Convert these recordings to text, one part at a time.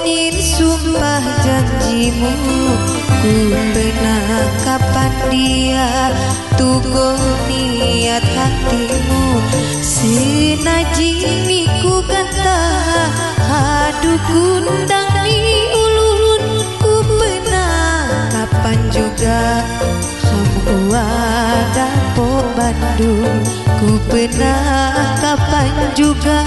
unyir sumpah janjimu, ku pernah kapan dia tugo niat hatimu. Senajimi ku kata hadu kundang ni ulun, ku pernah kapan juga kamu ada po Bandung, ku pernah kapan juga.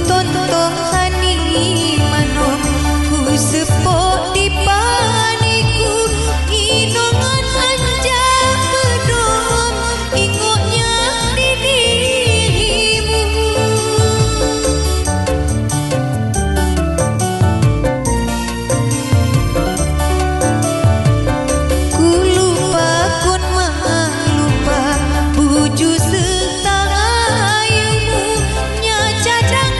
Tontong hani manom ku sepok di paniku, inongan anja bedom ingoknya di dirimu. Ku lupa kun mah lupa buju setang ayumu, nya cadang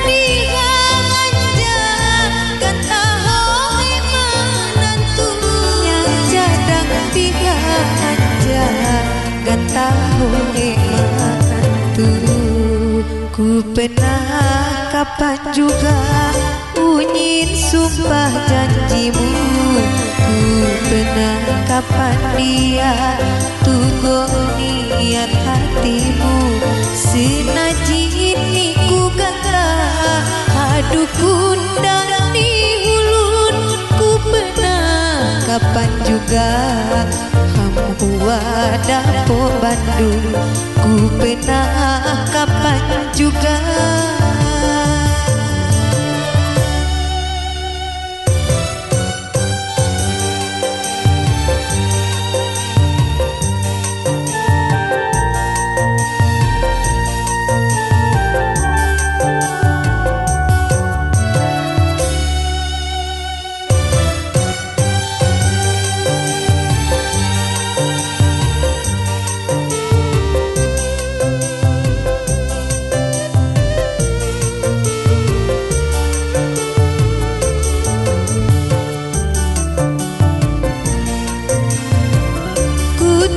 tahu tu. Ku pernah kapan juga unyir sumpah janjimu, ku pernah kapan dia tugo niat hatimu. Senaji ini ku kata hadu kundang ni ulun, ku pernah kapan juga wadah po Bandung, ku pernah kapan juga.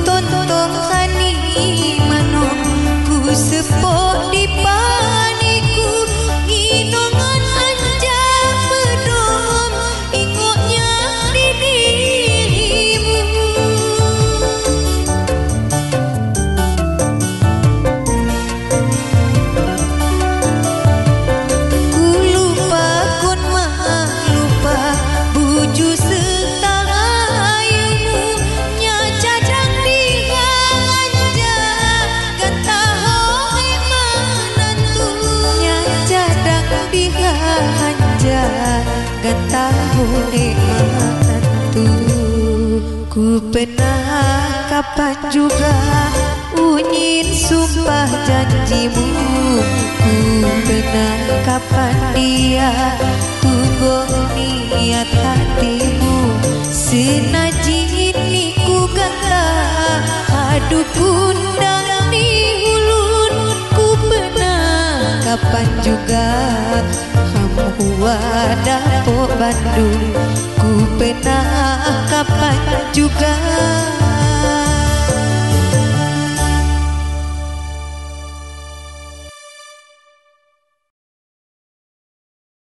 Tontong hani manom ku sepok di paniku, inongan anja bedom ingoknya di dirimu. Ku lupa kun mah lupa buju setang ayumu, nya cadang hanja gatahu tu. Ku pernah kapan juga unyir sumpah janjimu, ku pernah kapan dia tugo niat hatimu. Senaji ini ku kata hadu kundang ni ulun, ku pernah kapan juga wadah po Bandung, ku pernah kapan juga.